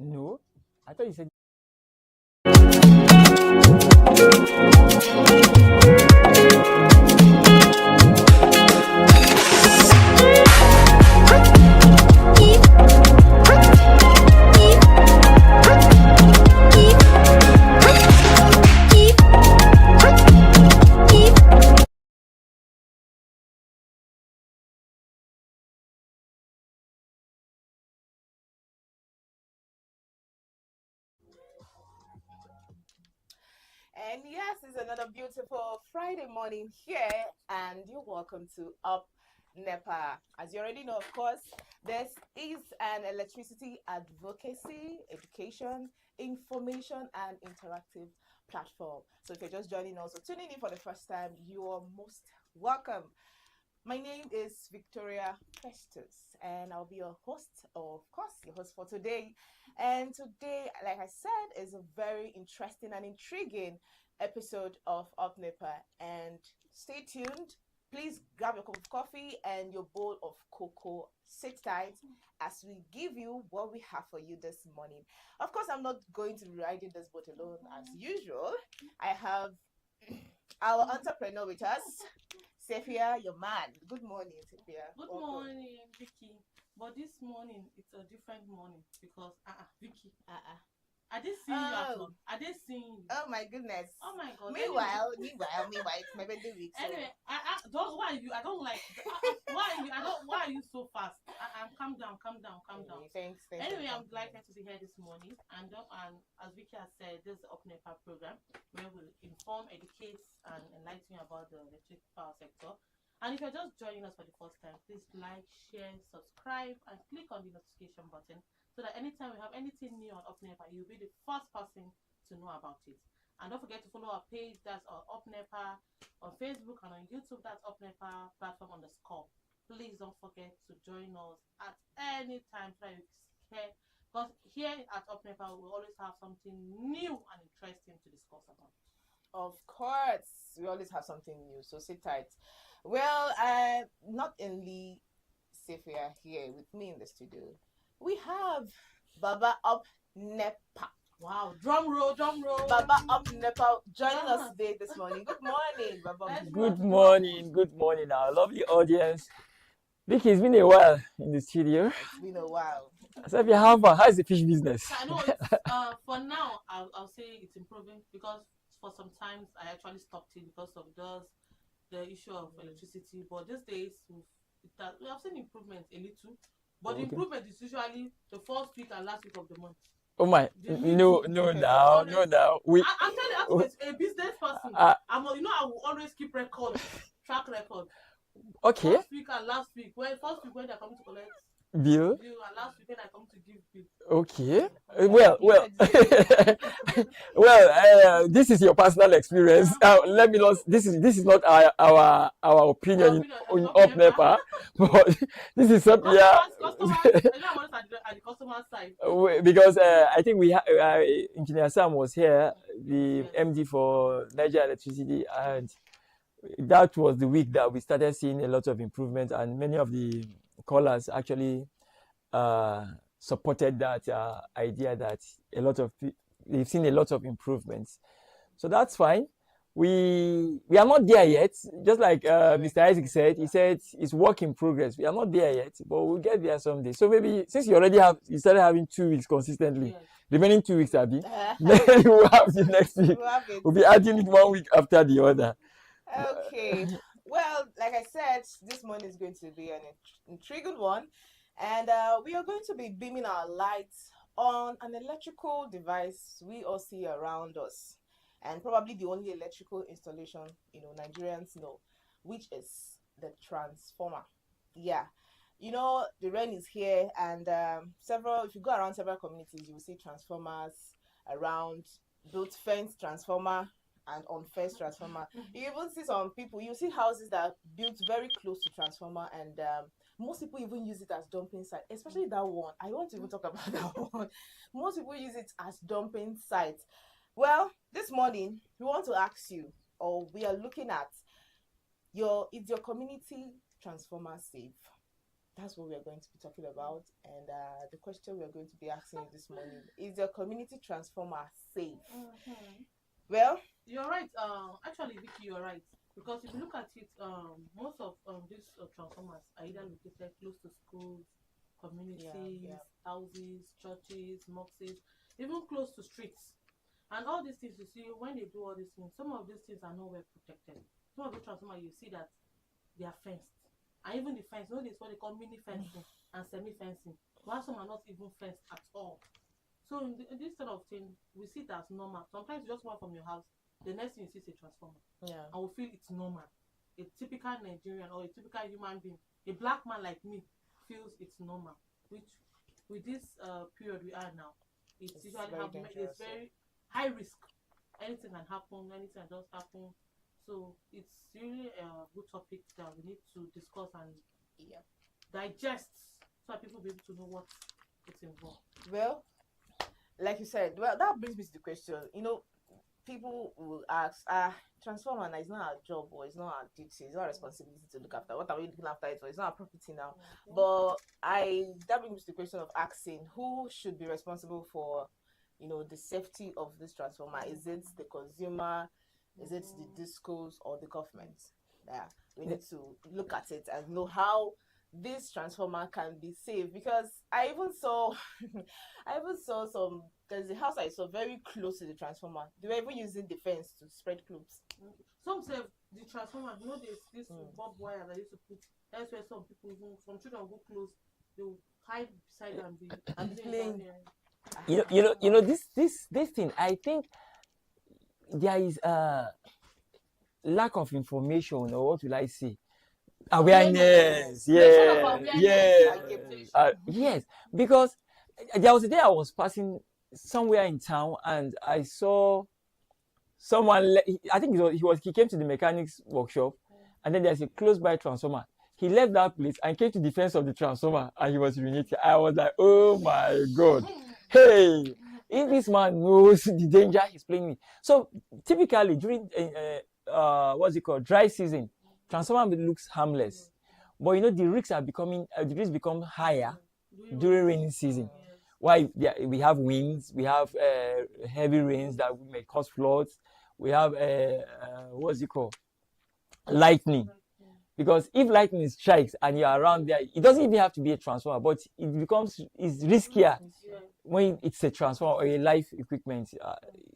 No, I thought you said. And yes, it's another beautiful Friday morning here, and you're welcome to Up Nepa. As you already know, of course, this is an electricity advocacy, education, information, and interactive platform. So if you're just joining us or tuning in for the first time, you are most welcome. My name is Victoria Festus, and I'll be your host, of course, your host for today. And today, like I said, is a very interesting and intriguing episode of Upnepa. And stay tuned. Please grab your cup of coffee and your bowl of cocoa. Sit tight as we give you what we have for you this morning. Of course, I'm not going to be riding this boat alone as usual. I have our entrepreneur with us. Sophia, your man. Good morning, Sophia. Good morning, Vicky. But this morning it's a different morning because Vicky, I didn't see you at all. I didn't see you. Oh my goodness. Oh my god. Meanwhile, it's my birthday week. So. Anyway, don't why are you? I don't like. Why are you? I don't. Why are you so fast? Calm down. Thanks. Anyway, I'm delighted to be here this morning, and as Vicky has said, this is the Upnepa program where we'll inform, educate, and enlighten you about the electric power sector. And if you're just joining us for the first time, please like, share, subscribe, and click on the notification button so that anytime we have anything new on Upnepa, you'll be the first person to know about it. And don't forget to follow our page, that's our Upnepa, on Facebook and on YouTube, that's Upnepa platform _. Please don't forget to join us at any time so that you care. Because here at Upnepa, we always have something new and interesting to discuss about. Of course, we always have something new, so sit tight. Well, not only Sophia here with me in the studio, we have Baba Upnepa. Wow, drum roll. Baba Upnepa joining us today this morning. Good morning, Baba. Good morning, our lovely audience. Vicky, it's been a while in the studio. It's been a while. So, how's the fish business? I know for now, I'll say it's improving because for some times I actually stopped it because of the issue of electricity. But these days, we have seen improvement a little. But the improvement is usually the first week and last week of the month. Oh my! No, now. I'm telling you, as a business person, I will always keep track record. Okay. First week and last week, when they're coming to collect bill, and last week when I come to give bill. Okay. This is your personal experience. Let me not. This is not our opinion in Upnepa, but this is something. Customers at the customer side. Because I think Engineer Sam was here, the MD for Niger Electricity, and that was the week that we started seeing a lot of improvement, and many of the callers actually supported that idea that they've seen a lot of improvements. So that's fine. We are not there yet. Just like Mr. Isaac said, he said it's work in progress. We are not there yet, but we'll get there someday. So maybe since you started having 2 weeks consistently, remaining 2 weeks, Abby, then we'll have the next week. We'll be adding it 1 week after the other. Okay. Well, like I said, this morning is going to be an intriguing one. And we are going to be beaming our lights on an electrical device we all see around us. And probably the only electrical installation, Nigerians know, which is the transformer. Yeah. The rain is here, and if you go around several communities, you will see transformers around, both fence transformer and unfenced transformer. You even see some people, you see houses that are built very close to transformer, and most people even use it as dumping site, especially that one. I want to even talk about that one. Most people use it as dumping site. Well, this morning we want to ask you, or we are looking at is your community transformer safe? that's what we're going to be talking about. And the question we're going to be asking you this morning is: your community transformer safe? Well, You're right. Actually, Vicky, you're right. Because if you look at it, most of these transformers are either located close to schools, communities, houses, churches, mosques, even close to streets. And all these things you see, when they do all these things, some of these things are not well protected. Some of the transformers you see that they are fenced. And even the fence, this what they call mini fencing and semi-fencing. While some are not even fenced at all. So in this sort of thing, we see it as normal. Sometimes you just walk from your house, the next thing you see is a transformer. yeah, And we feel it's normal. A typical Nigerian or a typical human being, a black man like me, feels it's normal. Which, with this period we are now, it's usually it's very high risk. Anything can happen, anything can just happen. So it's really a good topic that we need to discuss and digest so that people be able to know what it's involved. well, like you said, well, that brings me to the question. People will ask, transformer is not our job, or it's not our duty, it's not our responsibility to look after. What are we looking after it for? It's not our property now. But that brings me to the question of asking who should be responsible for, the safety of this transformer. Is it the consumer? Is it the discos or the government? Yeah, we need to look at it and know how this transformer can be saved, because I even saw there's a house I saw very close to the transformer. They were even using the fence to spread clothes. Some say the transformer, there's this bob wire that used to put. That's where some children go close, they'll hide beside and be playing. This thing, I think there is a lack of information, or what will I say? Awareness, yes, because there was a day I was passing somewhere in town and I saw someone. I think he came to the mechanic's workshop, and then there's a close by transformer. He left that place and came to the fence of the transformer, and he was urinating. I was like, oh my God, hey, if this man knows the danger he's playing with. So typically during dry season, transformer looks harmless, but the risks become higher during rainy season. Why? We have winds, we have heavy rains that may cause floods. We have lightning. Because if lightning strikes and you're around there, it doesn't even have to be a transformer, but it's riskier when it's a transformer or a live equipment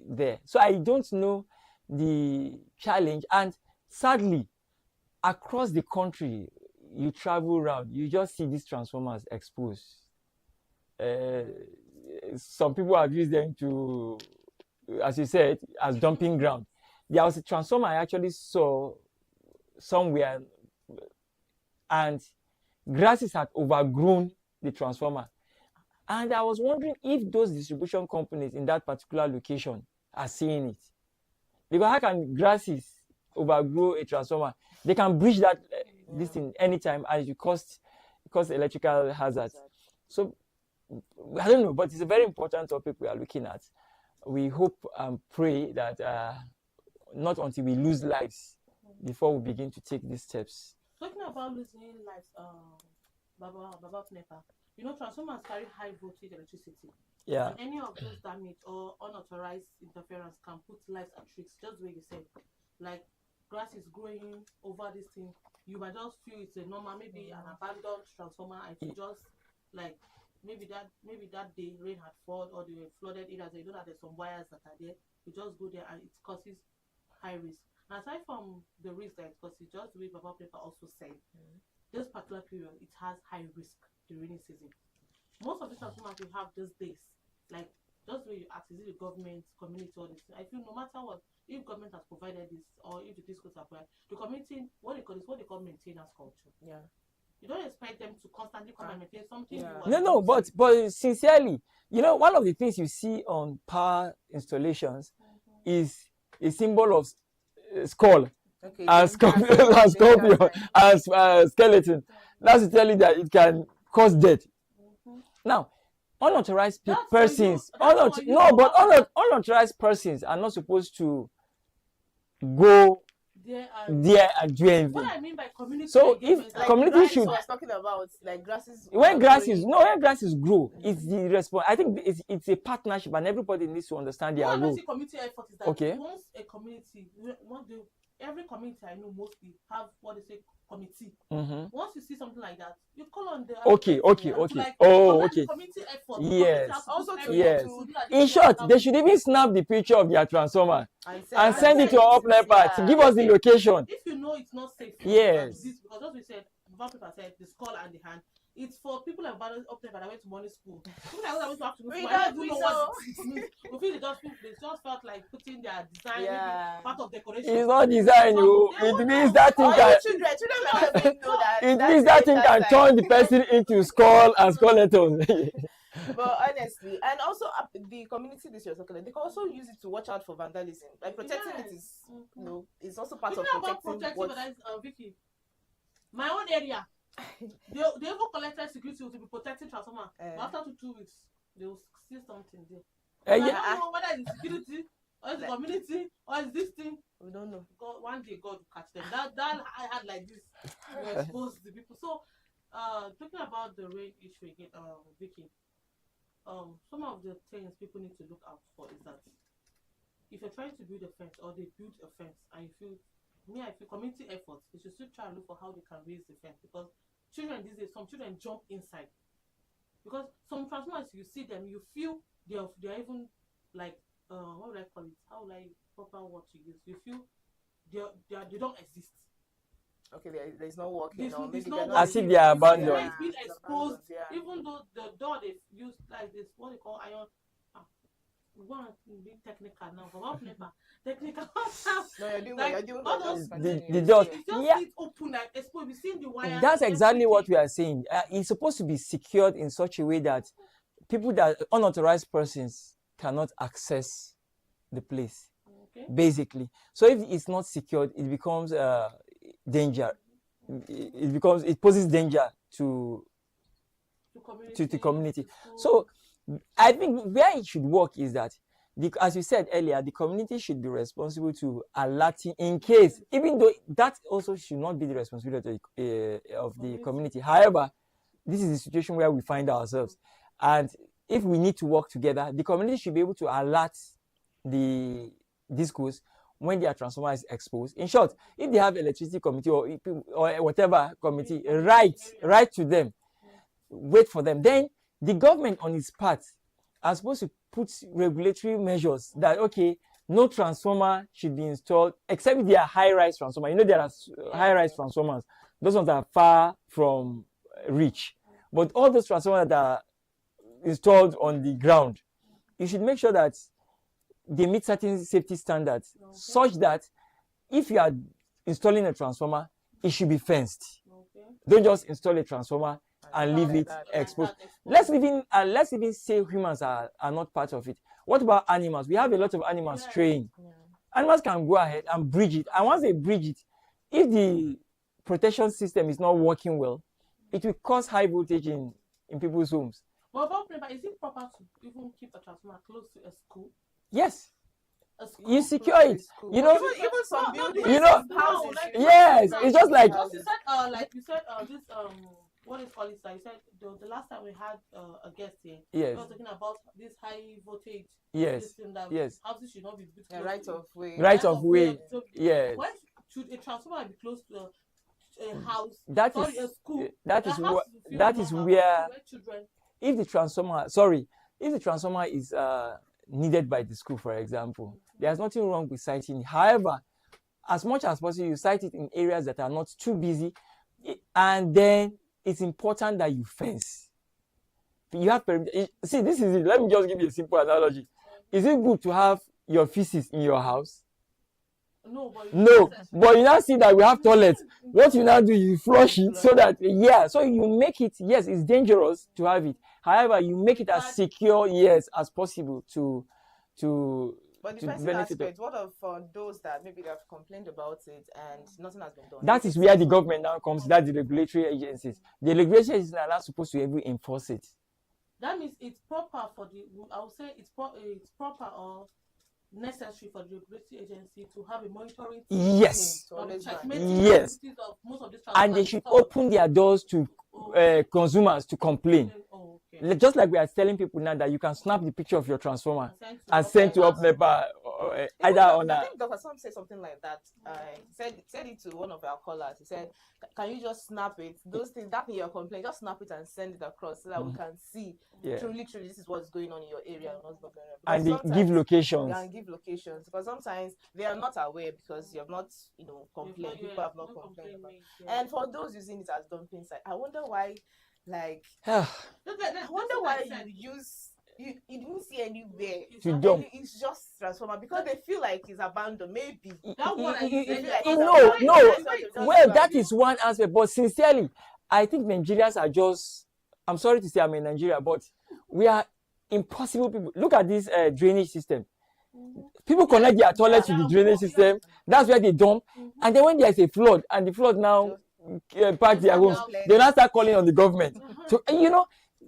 there. So I don't know the challenge, and sadly, across the country, you travel around, you just see these transformers exposed. Some people have used them to, as you said, as dumping ground. There was a transformer I actually saw somewhere, and grasses had overgrown the transformer. And I was wondering if those distribution companies in that particular location are seeing it. Because how can grasses overgrow a transformer? They can breach that this thing anytime, and it cause electrical hazards. So I don't know, but it's a very important topic we are looking at. We hope and pray that not until we lose lives before we begin to take these steps. Talking about losing lives, Baba Nepa, transformers carry high voltage electricity. Yeah. And any of those damage or unauthorized interference can put lives at risk, just the way you said. Like grass is growing over this thing, you might just feel it's a normal, maybe an abandoned transformer, and you just like maybe that day rain had fallen or they were flooded areas. You know that there's some wires that are there. You just go there and it causes high risk. And aside from the risk that it causes, just the way Baba Nepa also said, this particular period it has high risk the rainy season. Most of the transformers we have these days, like just the way you ask, is it the government, community, all this? I feel no matter what, if government has provided this or if the discourse are provided, the community, what they call maintenance culture. Yeah. You don't expect them to constantly come and maintain something. Yeah. No, but sincerely, one of the things you see on power installations is a symbol of skull, as scorpion, as skeleton. That's to tell you that it can cause death. Now, unauthorized persons, unauthorized persons are not supposed to go there and do anything. What I mean by community So engagement, if Like community grass should, was talking about, like grasses. when grasses growing. no when grasses grow, it's the response. I think it's a partnership and everybody needs to understand their what I role. see community effort is that Okay. once a community, every community I know mostly have what they say committee. Once you see something like that, you call on the Okay. community effort. Yes. Also to Yes. to do that. In short, they should even snap the picture of their transformer and send it to Upnepa to give us the location. If you know it's not safe, Yes. because as we said, people said the skull and the hand. It's for people like Upnepa that went to morning school. People that went to afternoon school. I don't know what it means. We feel they just felt like putting their design part of decoration. It's not design, it means that thing can. Children might not know that. It means that thing can turn the person into skull and skeleton. But honestly, and also the community this you're talking about, they can also use it to watch out for vandalism. Like protecting it is, it's also part of protecting what. Vicky, my own area, they even collected security to be protecting transformer. But after 2 weeks, they will see something there. I don't know whether it's security or it's the community or it's this thing. We don't know. God, one day God will catch them. That I had like this. You expose the people. So, talking about the rain issue again, Vicky. Some of the things people need to look out for is that if you're trying to build a fence or they build a fence and I feel community efforts, they should still try and look for how they can raise the fence, because children these days, some children jump inside, because some transformers you see them, you feel they're even like what would I call it? How would I proper word to use? You feel they don't exist. Okay, there's no working. As if they are abandoned. It's been exposed, even though the door they've used like this, what they call iron. We want to be technical now, but what Nepa? Technical. No, you're doing what you're doing. The doors. It's just open, like exposed. We've seen the wire. That's exactly what we are saying. It's supposed to be secured in such a way that unauthorized persons cannot access the place. Okay. Basically, so if it's not secured, it becomes danger. It poses danger to the community. So I think where it should work is that, as you said earlier, the community should be responsible to alerting in case, even though that also should not be the responsibility of the community. However, this is the situation where we find ourselves, and if we need to work together, the community should be able to alert the schools when their transformer is exposed. In short, if they have electricity committee or whatever committee, write to them, wait for them. Then the government on its part are supposed to put regulatory measures that, okay, no transformer should be installed except if they are high-rise transformers. You know, there are high-rise transformers. Those ones are far from reach. But all those transformers that are installed on the ground, you should make sure that they meet certain safety standards, such that if you are installing a transformer, it should be fenced. Don't just install a transformer and leave it exposed. Let's even say humans are not part of it. What about animals? We have a lot of animals straying. Animals can go ahead and bridge it. And once they bridge it, if the protection system is not working well, it will cause high voltage in people's homes. Well, is it proper to even keep a transformer close to a school? Yes. You secure it. You know, even some buildings, houses. Yes, it's just like. You said, this what is called it? You said the last time we had a guest here. Yes. We were talking about this high voltage. Yes. Yes. Houses should not be built. Right of way. Right of way. So yes. Why should a transformer be close to a house? A school. That is where children. If the transformer is needed by the school, for example, there's nothing wrong with siting it. However, as much as possible, you site it in areas that are not too busy, and then it's important that you fence. You have see, this is it. Let me just give you a simple analogy. Is it good to have your feces in your house? No, but you now see that we have toilets. What you now do, you flush it so that so you make it. Yes, it's dangerous to have it. However, you make it as secure as possible to But the fencing aspect, what of those that maybe they have complained about it and nothing has been done? That is where the government now comes. That's the regulatory agencies. The regulatory agencies are not supposed to even enforce it. That means it's proper for I would say it's proper, or necessary for the regulatory agency to have a monitoring Yes. To always Yes. of most of these And they should open their doors to consumers to complain. Oh, okay. Just like we are telling people now that you can snap the picture of your transformer and send send to Upnepa, either on I a. think Dr. Sam said something like that. Said it to one of our callers. He said, "Can you just snap it? Those things that in your complaint, just snap it and send it across so that we can see truly this is what's going on in your area and what's not going on." And they give locations. And give locations because sometimes they are not aware because you have not, complained. People have not complained about. And for those using it as dumping site, I wonder why, like, I wonder why you didn't see anywhere to dump. It's just transformer because they feel like it's abandoned. Maybe that one. No. Well, that is one aspect. But sincerely, I think Nigerians are just. I'm sorry to say I'm in Nigeria, but we are impossible people. Look at this drainage system. People connect their toilets to the drainage system. That's where they dump. And then when there's a flood, and the flood now pack their homes, they now start calling on the government. So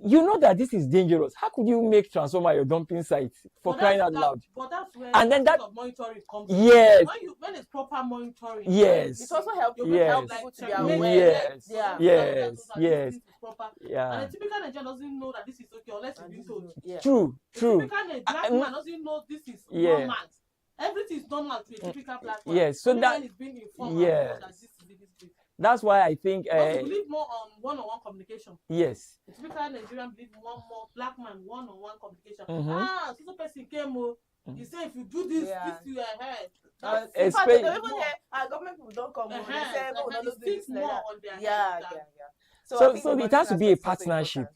you know that this is dangerous. How could you make transformer your dumping site for crying out loud? But that's where and then that monitoring comes. Yes. When it's proper monitoring. Yes. It also helps people to be aware. Yes. And a typical Nigerian doesn't know that this is okay unless you've been told. True. A typical black man doesn't know this is normal. Everything is normal to a typical black man. Yes. So that is being informed that this is this. That's why I think we believe more on one-on-one communication. Yes. The typical Nigerian believe more black man one-on-one communication. So person came you say if you do this you are ahead. Government people don't come. So it has to be a partnership.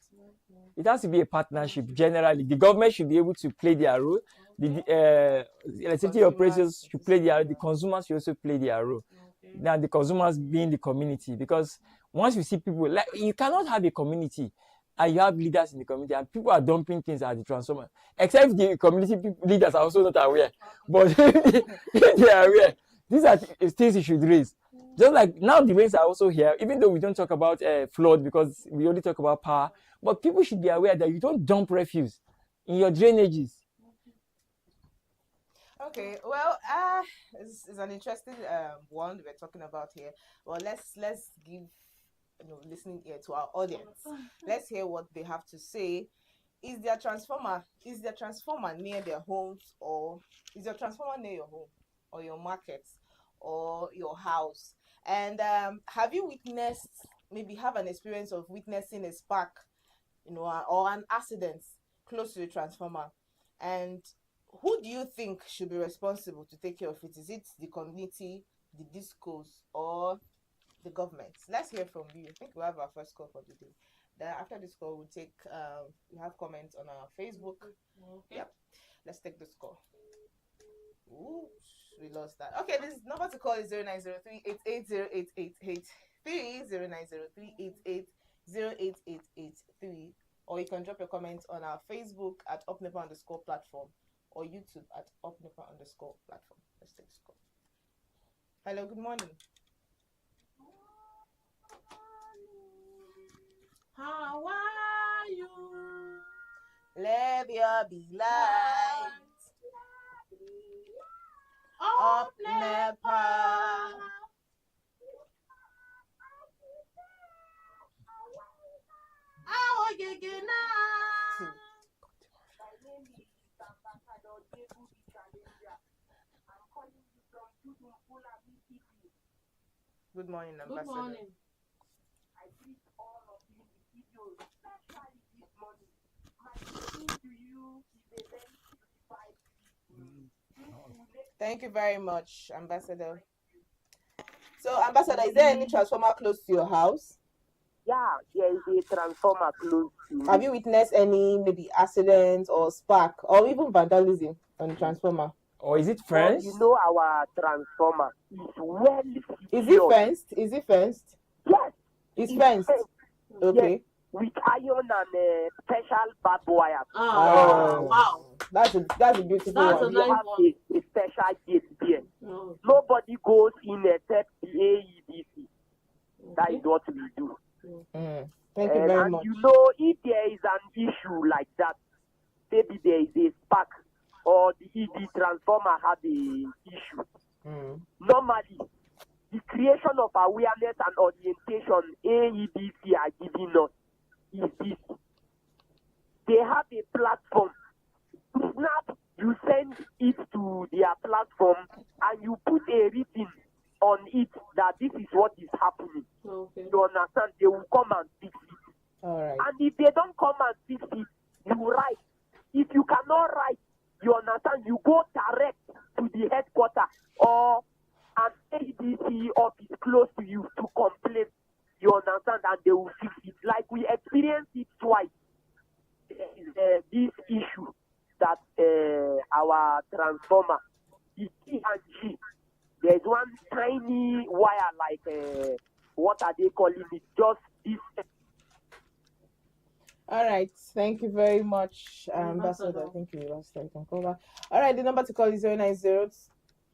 It has to be a partnership. Generally, the government should be able to play their role. The electricity operators should play their role. The consumers should also play their role. Now the consumers being the community, because once you see people, like, you cannot have a community and you have leaders in the community and people are dumping things at the transformer, except the community leaders are also not aware. But if they are aware, these are things you should raise. Just like now the rains are also here, even though we don't talk about flood because we only talk about power, but people should be aware that you don't dump refuse in your drainages. Okay, well, it's an interesting one we're talking about here. Well, let's give listening ear to our audience. Let's hear what they have to say. Is their transformer near their homes, or is your transformer near your home or your market or your house? And have you have an experience of witnessing a spark, or an accident close to the transformer? And who do you think should be responsible to take care of it? Is it the community, the discos, or the government? Let's hear from you. I think we have our first call for today. Then after this call, we'll take we have comments on our Facebook. Okay. Yep. Let's take this call. Oops, we lost that. Okay, this number to call is 0903-880-8883, 0903-880-8883, or you can drop your comments on our Facebook at Upnepa_platform. Or YouTube at Upnepa_platform. Let's take this call. Hello, good morning. How are you? Let there be light. Upnepa. Good morning, Ambassador. Good morning. I greet all of you individuals, especially this morning. My greeting to you is a very purified. Thank you very much, Ambassador. So, Ambassador, is there any transformer close to your house? Yeah, there is a transformer close to me. Have you witnessed any maybe accidents or spark or even vandalism on the transformer? Or is it fenced? You know our transformer is well. Is it fenced? Is it fenced? Yes. It's fenced. Okay. Yes. With iron and special barbed wire. Oh, wow. That's a beautiful one. You have a special gate there. Oh. Nobody goes in except the AEDC. That is what we do. Thank you very much. You know, if there is an issue like that, maybe there is a spark or the AED transformer had a issue. Mm. Normally, the creation of awareness and orientation AEDC are giving us is this. They have a platform. To snap, you send it to their platform and you put a written on it that this is what is happening. Okay. You understand? They will come and fix it. All right. And if they don't come and fix it, you write. If you cannot write, you understand, you go direct to the headquarters or an ADC office close to you to complain. You understand? And they will fix it. Like we experienced it twice. This issue that our transformer, the T and G, there's one tiny wire like, what are they calling it? Just this. All right. Thank you very much, Ambassador. Ambassador. Thank you, Ambassador. You can call back. All right. The number to call is 090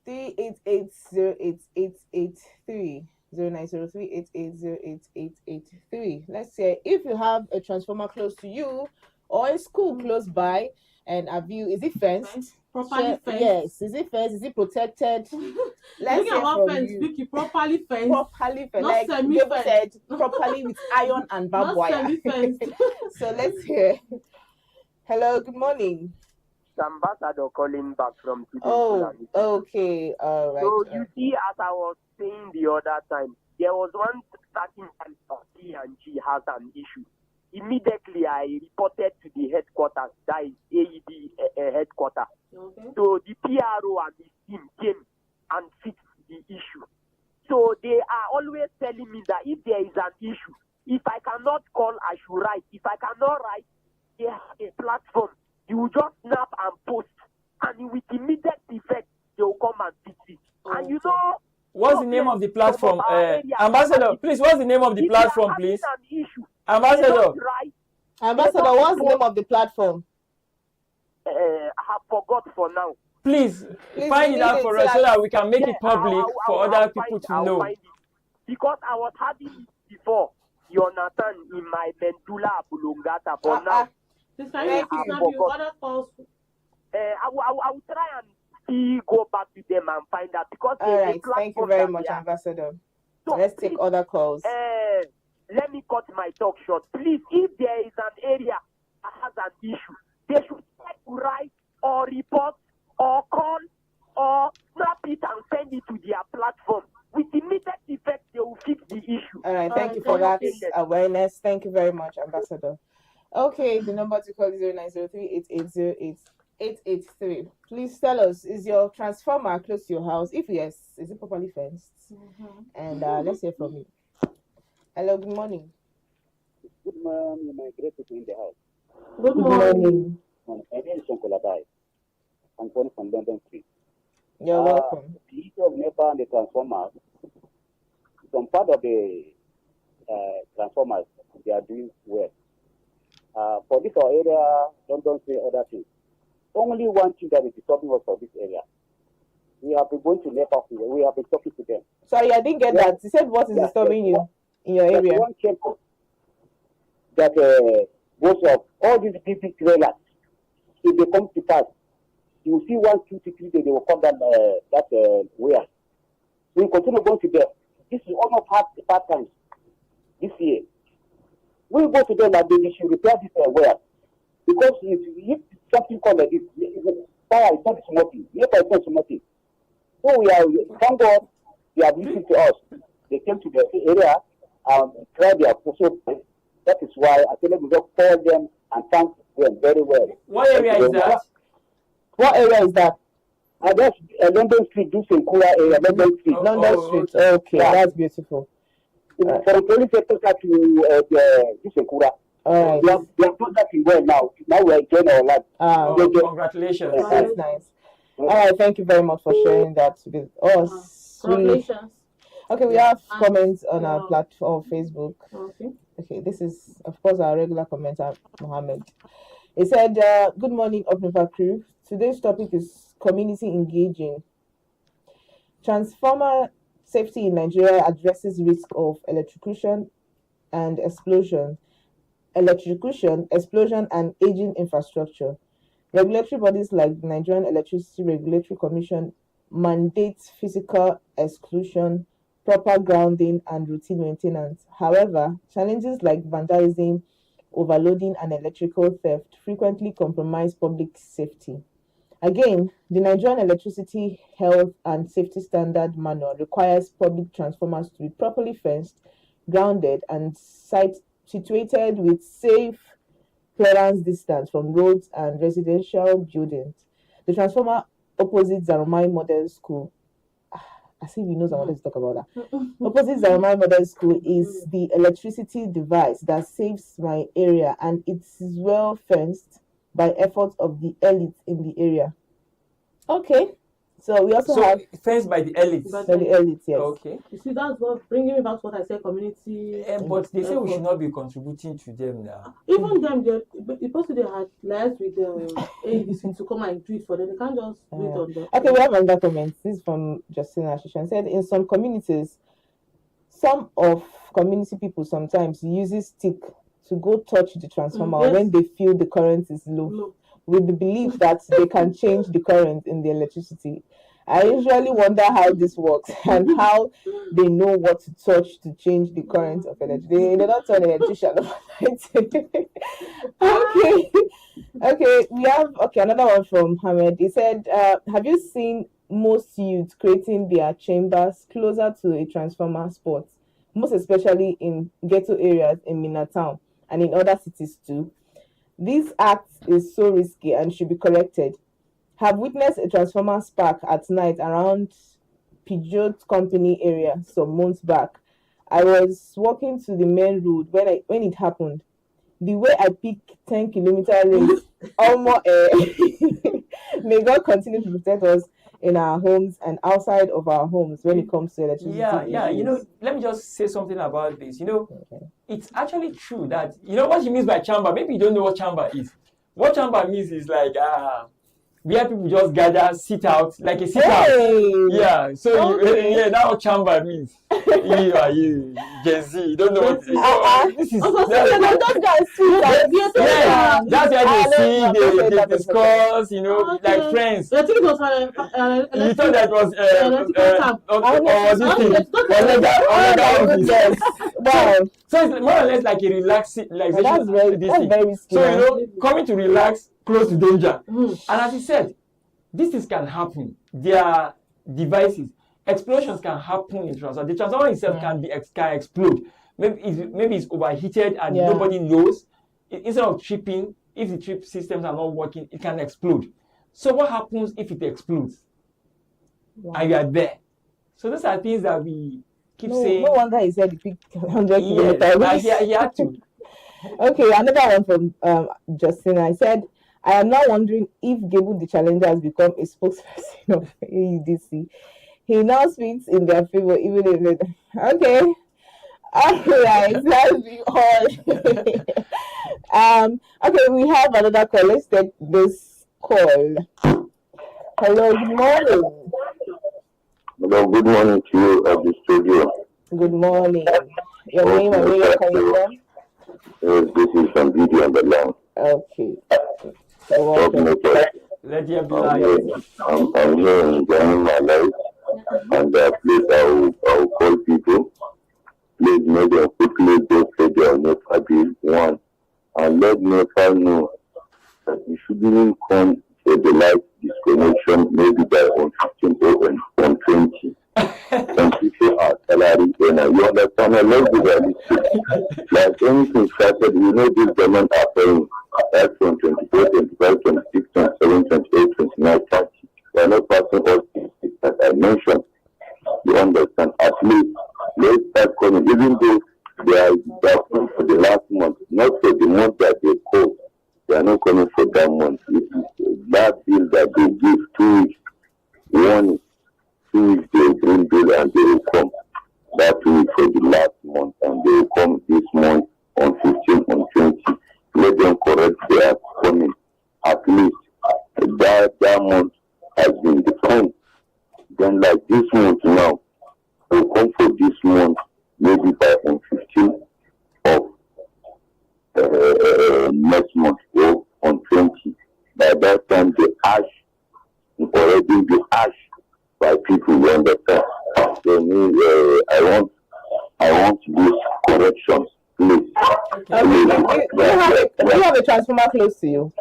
3880883. 09038808883. Let's say if you have a transformer close to you or a school close by, and have you, is it fenced? Properly fenced. Yes. Is it fenced? Is it protected? Let's Looking hear about from fence, you. Vicky, properly fenced. Properly fenced, Not like semi-fenced. David said, properly with iron and barbed Not wire. semi-fenced. So let's hear. Hello, good morning. Ambassador calling back from today. Oh, okay, all right. So you see, as I was saying the other time, there was one starting time of T and G has an issue. Immediately, I reported to the headquarters, that is AED headquarters. Okay. So the PRO and his team came and fixed the issue. So they are always telling me that if there is an issue, if I cannot call, I should write. If I cannot write, they have a platform. You will just snap and post, and with immediate effect, they will come and fix it. And you know, What's the name of the platform? Ambassador, please, what's the name of the platform, please? Ambassador. Ambassador, what's the name of the platform? I have forgot for now. Please Please find it out for us so that we can make it public for other I'll people to I'll know. find it. Because I was having it before, you understand, in my Mentula Bulungata, but now This can you Thank you. snap you other calls? I will try and see, go back to them and find out, because All right, thank you very much, Ambassador. So Let's take other calls. Let me cut my talk short. Please, if there is an area that has an issue, they should try to write or report or call or snap it and send it to their platform. With immediate effect, they will fix the issue. All right, thank you for that awareness. Thank you very much, Ambassador. Okay, the number to call is 09038808883. Please tell us, is your transformer close to your house? If yes, is it properly fenced? And let's hear from you. Hello, good morning. Good morning, my great people in the house. Good morning. My name is Onkolabai. I'm calling from London Street. You're welcome. The issue of Nepa and the transformers, some part of the transformers, they are doing well. For this area, don't say other things. Only one thing that is disturbing us for this area. We have been going to Nepa, we have been talking to them. Sorry, I didn't get that. You said what is disturbing you in your area? One chemical that goes up, all these big trailers, if they come to pass, you will see 1, 2, 3 days, they will come down that where. We continue going to them. This is almost half times this year. We go to them and they should repair this where. Because if something called like this, power is not smoking. Nepa is not smoking. So we are, thank God, they have listened to us. They came to the area and tried their proposal. That is why I tell them we just call them and thank them very well. What area is that? What area is that? That's London Street, Dusenkura area, London Street. London Street. Okay, that's beautiful. From police sector to Dusenkura. All right. They have done that well now. Now we are enjoying our life. Congratulations. That's nice. All right, thank you very much for sharing that with us. Congratulations. Okay, we have comments on our platform, Facebook. Okay. Okay, this is, of course, our regular commenter, Mohammed. He said, good morning, Upnepa crew. Today's topic is community engaging. Transformer safety in Nigeria addresses risk of electrocution, explosion, and aging infrastructure. Regulatory bodies like the Nigerian Electricity Regulatory Commission mandate physical exclusion, proper grounding, and routine maintenance. However, challenges like vandalism, overloading, and electrical theft frequently compromise public safety. Again, the Nigerian Electricity Health and Safety Standard Manual requires public transformers to be properly fenced, grounded, and situated with safe clearance distance from roads and residential buildings. The transformer opposite Zarumai Model School, I see we know someone to talk about that. Opposite Zarumai Model School is the electricity device that saves my area, and it is well fenced by efforts of the elite in the area. Okay, so we also have fenced by the elites. by the elite, yes. Okay. You see, that's what bringing me back to what I said, community. But they say we should not be contributing to them now. Even them, the person they had liaised with the AEDC to come and do it for them. They can't just wait on them. Okay, we have another comment. This is from Justina Shishan. Said in some communities, some of community people sometimes uses stick to go touch the transformer Yes. when they feel the current is low, with the belief that they can change the current in the electricity. I usually wonder how this works and how they know what to touch to change the current of electricity. They don't turn electrician overnight. Okay, we have another one from Hamed. He said, have you seen most youths creating their chambers closer to a transformer spot, most especially in ghetto areas in Minna Town and in other cities too? This act is so risky and should be corrected. Have witnessed a transformer spark at night around Peugeot Company area some months back. I was walking to the main road when it happened. The way I picked 10-kilometer race, almost may God continue to protect us in our homes and outside of our homes when it comes to electricity. Yeah. Let me just say something about this. It's actually true that what he means by chamber. Maybe you don't know what chamber is. What chamber means is like where people just gather, sit out, like a sit out. Yeah. So that's what chamber means. you Gen Z, you don't know what it is. This is that's where they discuss, like friends. I think it was You thought that was so it's more or less like a relaxation. That's very risky. So coming to relax close to danger. And as he said, these things can happen. There are devices. Explosions can happen in transformer. The transformer itself can explode. Maybe it's overheated and nobody knows. Instead of tripping, if the trip systems are not working, it can explode. So what happens if it explodes? And you are there. So those are things that we keep saying. No wonder he said he picked 100 kilometers. He had to. Okay, another one from Justina. I said, I am now wondering if Gable the Challenger has become a spokesperson of AEDC. He now speaks in their favor, even if it... Okay. All right, that's be all. Okay, we have another call. Let's take this call. Hello, good morning. Hello, good morning to you at the studio. Good morning. Your name and where you're coming from? This is from Didi on the line. Okay. So welcome. Let you be I'm here enjoying my life. And please, I will call people. Please make them quickly go pay their Nepa bill, one. And let Nepa know that you shouldn't come for the light disconnection maybe by on 15 or on 20. And people are salary earner. You understand? Let's be realistic. Like anything started, this government are paying that's from 24, 25, 26, 27, 28, 29, 30. They are not passing all things that I mentioned. You understand? At least let's start coming, even though they are coming for the last month, not for the month that they call. They are not coming for that month. That bill that they give 2 weeks, 1 week, 2 weeks they bring bill and they will come. That 2 weeks for the last month and they will come this month on 15, on 20. Let them correct their coming. At least that month has been defined. Then like this month now, we'll come for this month, maybe by on 15 of next month or on 20. By that Okay. Do you have a transformer close to you?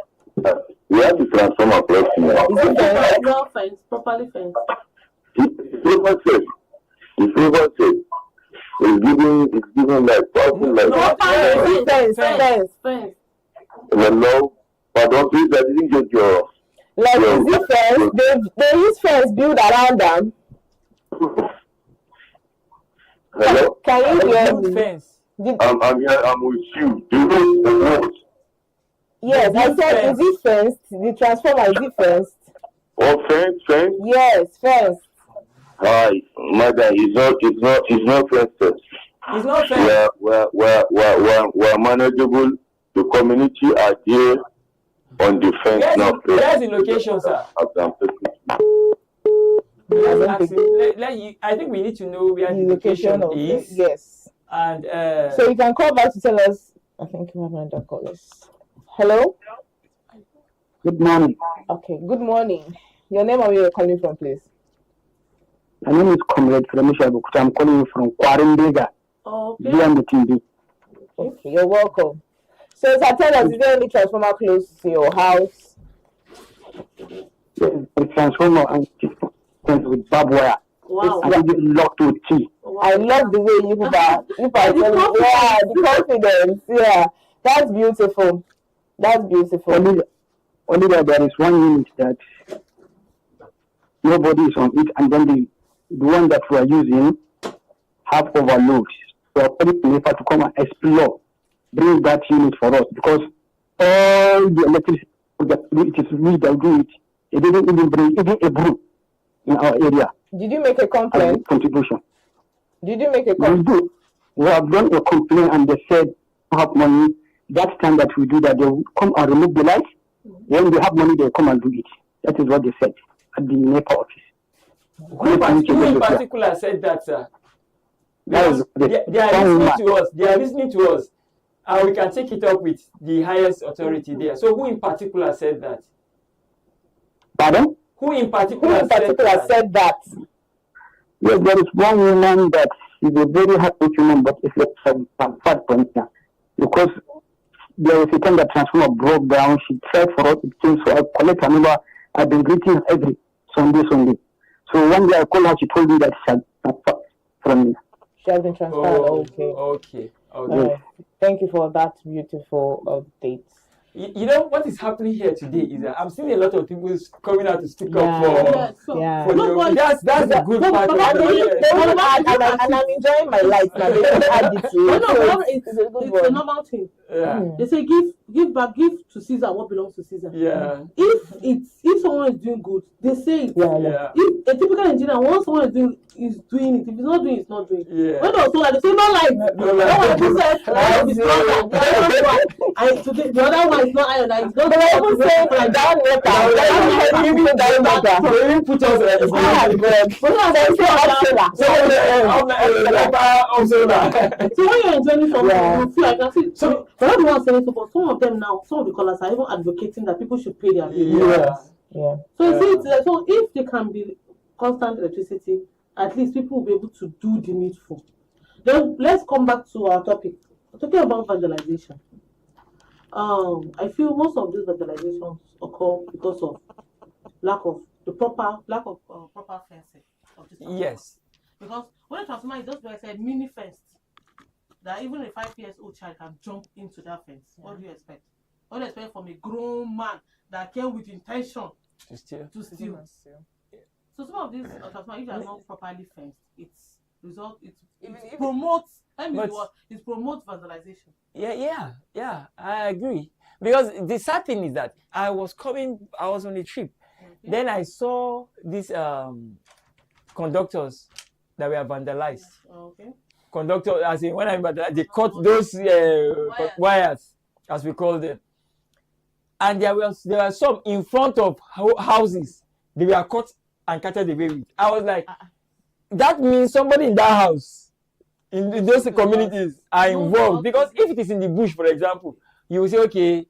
We have to transform our clothes now. Is it fenced? Well fenced, properly fenced. The flavor says, it's giving like something like Fence. hello. Pardon, please, I didn't get your. Like, is it fence? They use fence built around them. Hello? Can you hear me? Fence. I'm here, I'm with you. Do you know the word? Yes, I said, is it fenced? The transformer, is it fenced? Oh, fence? Yes, fenced. Hi, madam, it's not fenced. It's not fair. We're manageable. The community are here on the fence now. Where's the location, sir? I think we need to know where the location is. Yes. And so you can call back to tell us. I think you have another callers. Hello. Good morning. Okay. Good morning. Your name and where you're calling from, please. My name is Comrade Fremisha Bukuta. I'm calling you from Kwarindega. Okay. Okay, you're welcome. So, tell us, is there any transformer close to your house? The transformer and with barbed wire. Wow. And it is locked with key. Wow. I love the way you put that. The confidence. Yeah, that's beautiful. That's beautiful. Only that there is one unit that nobody is on it, and then the one that we are using have overloads. So I call it Nepa to come and explore, bring that unit for us, because all the electricity that it is we that do it, it didn't even bring even a broom in our area. Did you make a complaint? Contribution. Did you make a We complaint? do. We have done a complaint and they said have money. That time that we do that, they will come and remove the lights. When they have money, they come and do it. That is what they said at the Nepa office. Who in particular said that, sir? Because they are listening to us. They are listening to us. And we can take it up with the highest authority there. So who in particular said that? Pardon? Who in particular said that? Yes, there is one woman that is a very happy woman, but it's a bad point now. Because there was a time that transformer broke down. She tried for us, it came, so I collect her number. I've been greeting her every Sunday. So one day I called her, she told me that she had transferred from me. She has been transferred. Okay. Thank you for that beautiful update. You know what is happening here today is that I'm seeing a lot of people coming out to speak up for that's the good part of it. And I'm enjoying my life now. They don't add it to it. It's a normal thing. Yeah. They say give back, give to Caesar what belongs to Caesar. Yeah. If someone is doing good, they say it. Yeah. If a typical engineer, once someone is doing it, if he's not doing it, he's not doing it. Yeah. When they say they say no light. No one who says light is stronger. The other one is not iron. It's not. They even say that Nepa. They even put us They say So when you're enjoying something, you feel like I see. So for not the one saying so, but some of them now, some of the callers are even advocating that people should pay their bills. Yeah. So if there can be constant electricity, at least people will be able to do the needful. Then let's come back to our topic. We're talking about vandalization. I feel most of these vandalizations occur because of lack of proper fencing of this. Yes. Because when a transformer is just like I said, mini fence, that even a 5-year-old child can jump into that fence. Yeah. What do you expect? What do you expect from a grown man that came with intention to steal? So some of these transformers, if they are not properly fenced, it promotes vandalization. Yeah, I agree. Because the sad thing is that I was on a trip. Okay. Then I saw these conductors that were vandalized. Okay. Conductor, as in when I vandalized, they cut those wires, as we call them. And there were some in front of houses. They were cut and carted away with. I was like, that means somebody in that house, in those communities, are involved. Because if it is in the bush, for example, you will say, okay,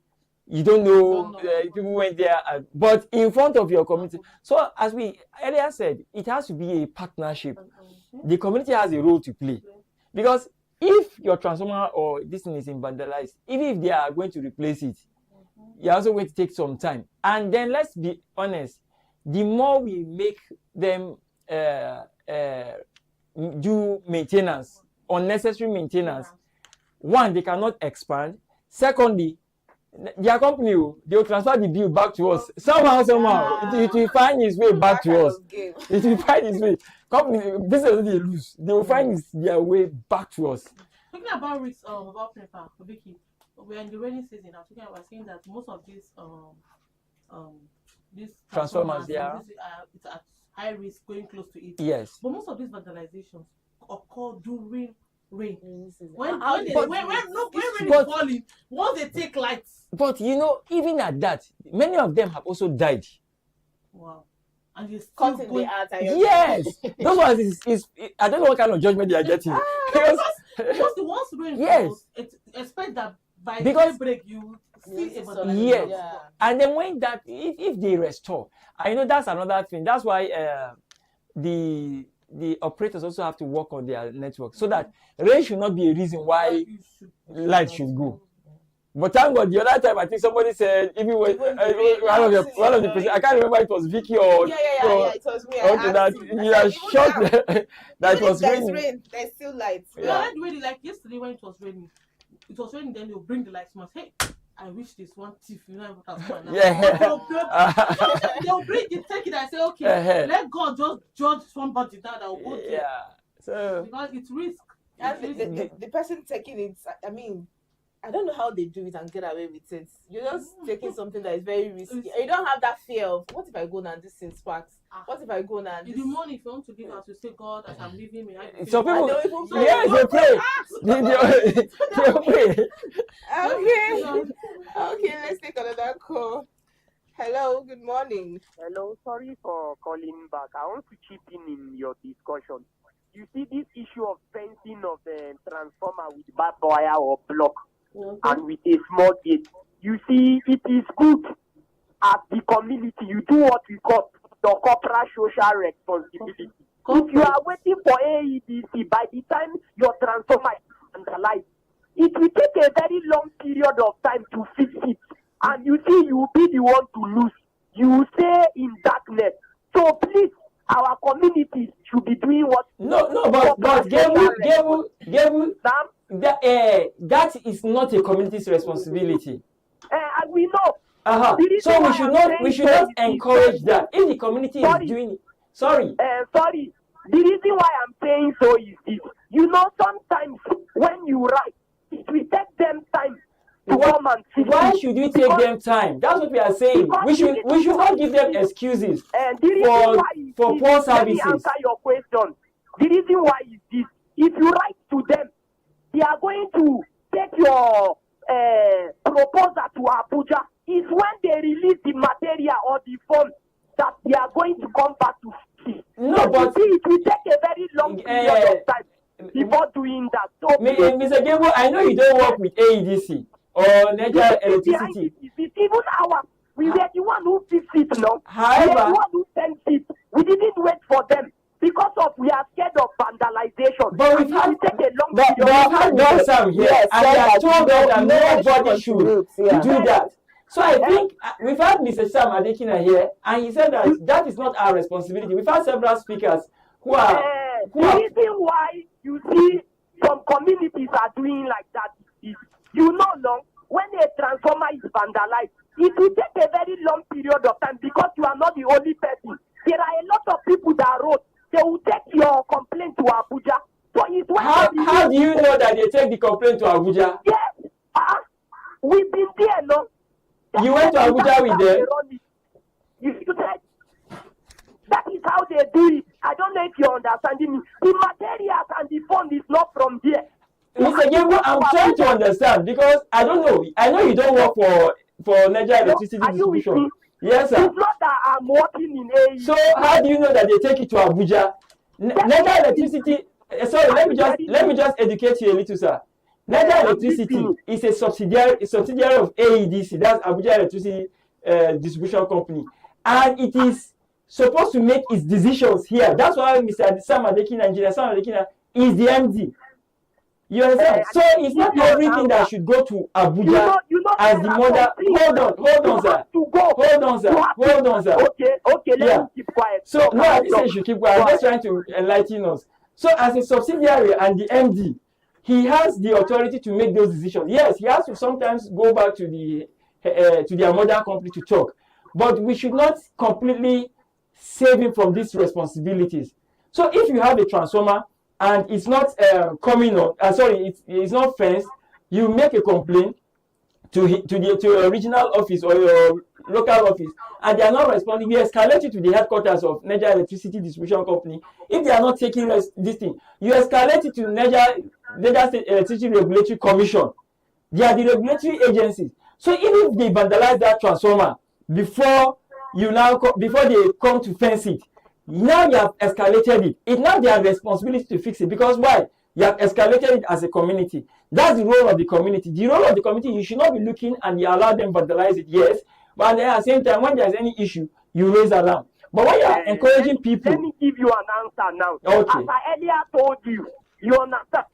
you don't know, people went there, but in front of your community. So as we earlier said, it has to be a partnership. The community has a role to play. Because if your transformer or this thing is vandalized, even if they are going to replace it, you're also going to take some time. And then let's be honest, the more we make them do maintenance, unnecessary maintenance, one, they cannot expand. Secondly, their company, they will transfer the bill back to us. Somehow, it will find its way back to us. It will find its way. Company, this is what they lose. They will find their way back to us. Talking about risks about Nepa, Vicky, we're in the rainy season. I'm talking about saying that most of these Transformers, it's at high risk going close to it. Yes. But most of these vandalizations occur during rain. When rain is falling, once they take lights. But even at that, many of them have also died. Wow. And you still Cutting going... Yes. Those ones is I don't know what kind of judgment they are getting. Because the ones rain falls, expect that by daybreak you see a vandalization. Yes. Yeah. And then when that if they restore, I know that's another thing. That's why the operators also have to work on their network so that rain should not be a reason why light should go. But thank God, the other time I think somebody said even when one of the person, I can't remember it was Vicky or it was me. Okay, that you are shocked that it was raining. There's still lights. Yeah, really, like yesterday when it was raining, then they'll bring the lights. Must hey, I wish this one thief, what has gone now. Yeah. They'll bring it, take it, and say, okay, let God just judge somebody that will go there. Yeah. So because it's risk. The person taking it, I mean, I don't know how they do it and get away with it. You're just taking something that is very risky. You don't have that fear of what if I go now and this thing sparks? What if I go now and in the morning, if you want to give out, you say, God, as I'm leaving me. Some people, yes, they pray. They pray. Okay, let's take another call. Hello, good morning. Hello, sorry for calling back. I want to chip in your discussion. You see this issue of fencing of the transformer with barbed wire or block and with a small gate. You see, it is good as the community. You do what we call the corporate social responsibility. If you are waiting for AEDC, by the time your transformer is vandalized, it will take a very long period of time to fix it. And you see, you will be the one to lose. You will stay in darkness. So please, our communities should be doing what. But that is not a community's responsibility. We know. So we should not encourage that. If the community is doing it, sorry. The reason why I'm saying so is this. Sometimes when you write, it will take them time to come and see. Why should you take them time? That's what we are saying. We should not give them excuses for poor services. Let me answer your question. The reason why is this. If you write to them, they are going to take your proposal to Abuja. It's when they release the material or the form that they are going to come back to see. No, but it will take a very long period of time before doing that. So, Mr. Gable, I know you don't work with AEDC or Nigeria Electricity. Even we were the one who fixed it, no? However, we were the one who sent it. We didn't wait for them because we are scared of vandalization. But we've had Dawson here, and they are told that nobody should do that. So I think we've had Mr. Sam Adekina here, and he said that is not our responsibility. We've had several speakers who are. The reason why you see some communities are doing like that is, when a transformer is vandalized, it will take a very long period of time because you are not the only person. There are a lot of people that wrote. They will take your complaint to Abuja. So it's how do you know that they take the complaint to Abuja? Yes, we've been there, no. You went to Abuja with them? You said that is how they do it. I don't know if you're understanding me. The materials and the fund is not from there. Mr. Gable, I'm trying to understand because I don't know. I know you don't work for Nigeria Electricity Distribution. Yes, sir. It's not that I'm working in A. So how do you know that they take it to Abuja? Nigeria Electricity. Sorry, let me just educate you a little, sir. Nigeria Electricity is a subsidiary of AEDC. That's Abuja Electricity Distribution Company, and it is supposed to make its decisions here. That's why Mr. Sam Adekina, Engineer Sam Adekina, is the MD. You understand? So it's not everything that should go to Abuja as the mother. Hold on, sir. Hold on, sir. Okay, let me keep quiet. So no, I didn't say you should keep quiet. I'm just trying to enlighten us. So as a subsidiary and the MD, he has the authority to make those decisions. Yes, he has to sometimes go back to their mother company to talk, but we should not completely save him from these responsibilities. So if you have a transformer and it's not coming on, it's not fenced, you make a complaint to your regional office or your local office, and they are not responding. We escalate it to the headquarters of Niger Electricity Distribution Company. If they are not taking this thing, you escalate it to Niger State Electricity Regulatory Commission. They are the regulatory agencies. So even if they vandalize that transformer before they come to fence it, now you have escalated it. It's now their responsibility to fix it. Because why? You have escalated it as a community. That's the role of the community. The role of the community, you should not be looking and you allow them vandalize it, yes. But then at the same time, when there's any issue, you raise alarm. But when you are encouraging people... Let me give you an answer now. Okay. As I earlier told you, you understand?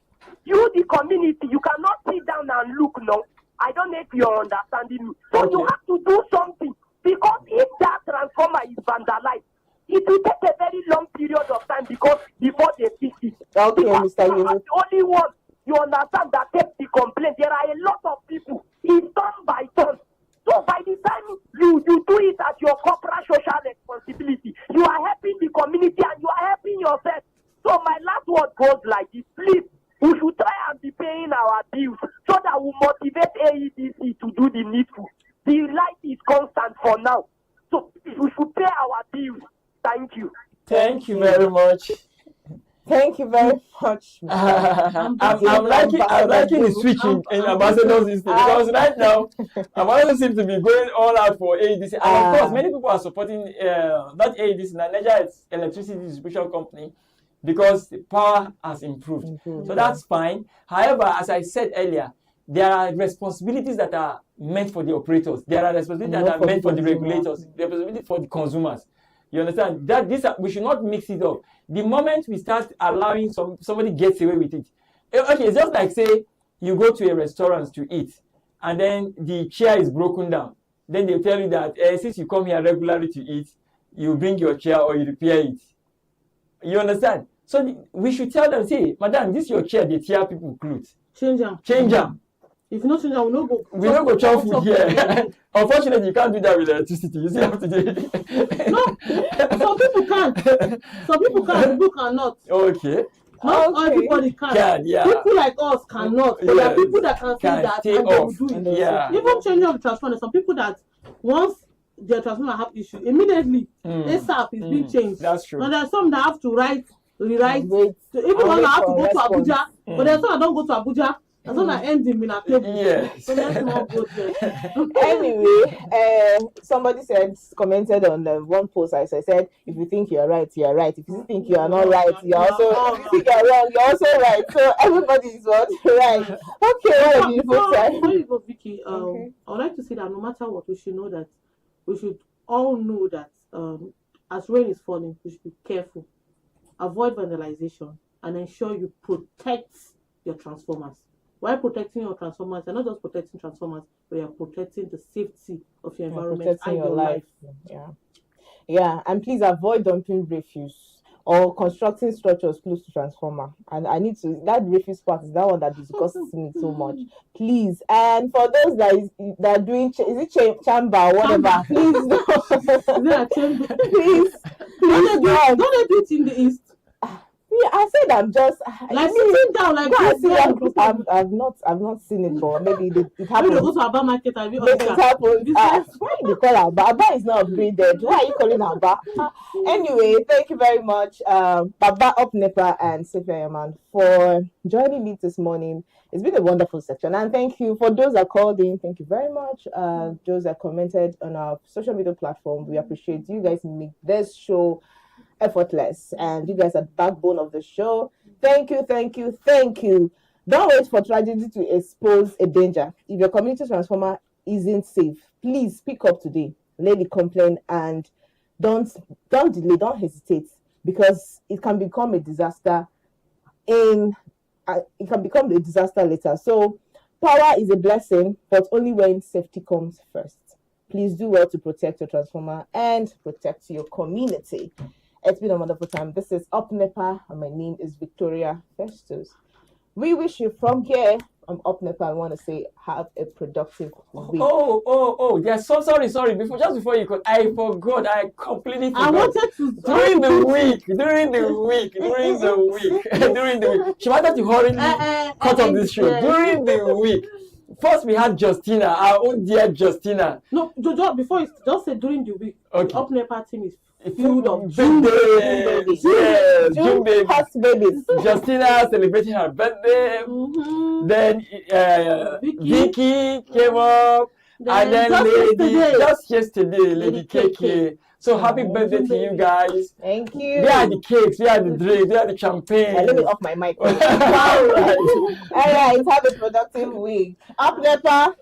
You, the community, you cannot sit down and look now. I don't know if you're understanding me. So you have to do something. Because if that transformer is vandalized, it will take a very long period of time before they fix it. Okay, because Mr. you are the only one, you understand, that takes the complaint. There are a lot of people. It's turn by turn. So by the time you do it at your corporate social responsibility, you are helping the community and you are helping yourself. So my last word goes like this. Please, we should try and be paying our bills so that we motivate AEDC to do the needful. The light is constant for now. So we should pay our bills. Thank you. Thank you very much. Thank you very much. I'm liking the switching in ambassadors system, because right now ambassadors seem to be going all out for AEDC, and of course many people are supporting that AEDC, Nigeria Electricity Distribution Company, because the power has improved. So that's fine. However, as I said earlier, there are responsibilities that are meant for the operators. There are responsibilities that are meant for the regulators. There are responsibilities for the consumers. You understand? We should not mix it up. The moment we start allowing somebody gets away with it. Okay, it's just like, say, you go to a restaurant to eat, and then the chair is broken down. Then they'll tell you that since you come here regularly to eat, you bring your chair or you repair it. You understand? So we should tell them, say, madam, this is your chair, they tear people clothes. Change them. Change them. If not change them, we don't go chop food here. Unfortunately, you can't do that with electricity. You still have to do it. No, some people can. Some people can, some people cannot. Okay. Not everybody can. Yeah. People like us cannot. But there are people that can say that and they will do it. Yeah. Even changing of the transformer, some people that once their transformer have issue, immediately ASAP is being changed. That's true. Now there are some that have to rewrite. Wait. Even one that have to go to Abuja, but there are some that don't go to Abuja. And some that end in a table. Yeah. So let's not go there. Anyway, somebody commented on one post. I said, if you think you're right, you're right. If you think you are not right, you're also. If you think you're wrong, you're also right. So everybody is what right. Okay, what a beautiful time. Before you go, Vicky, I would like to say that no matter what, we should all know that as rain is falling, we should be careful, avoid vandalization, and ensure you protect your transformers. While protecting your transformers, you're not just protecting transformers, but you're protecting the safety of your environment and your life. Yeah, and please avoid dumping refuse or constructing structures close to transformer. And I need to, that refuse part is that one that disgusts me so much. Please, and for those that are doing, is it chamber or whatever? Please, please, don't they do it in the east? Yeah, I said I'm just like sitting down like this. I've not seen it, but maybe it happened. Maybe they go to Aba market. Maybe it happened. Why you call Aba? Aba is not upgraded. Why are you calling Aba? Anyway, thank you very much, Baba Upnepa and Sophia Yaman, for joining me this morning. It's been a wonderful section, and thank you for those that called in. Thank you very much. Those that commented on our social media platform. We appreciate you guys. Make this show effortless, and you guys are the backbone of the show. Thank you. Don't wait for tragedy to expose a danger. If your community transformer isn't safe, please speak up today, lay the complaint, and don't delay, don't hesitate, because it can become a disaster in it can become a disaster later. So power is a blessing, but only when safety comes first. Please do well to protect your transformer and protect your community. It's been a wonderful time. This is Upnepa, and my name is Victoria Festus. We wish you from here, Upnepa, I want to say have a productive week. Yes, sorry. Before you could, I forgot. I completely forgot. I wanted to during the week. She wanted to hurry cut off this show. During the week. First, we had Justina, our own dear Justina. No, Jojo, before you just say during the week, okay. Upnepa team is filled of June babies. Yes, June babies. Justina celebrating her birthday. Mm-hmm. Then Vicky came up. And then just yesterday, Lady KK. So happy birthday to you guys. Thank you. We are the cakes, we are the drinks, we are the champagne. Let me off my mic. All right. Have a productive week. Upnepa.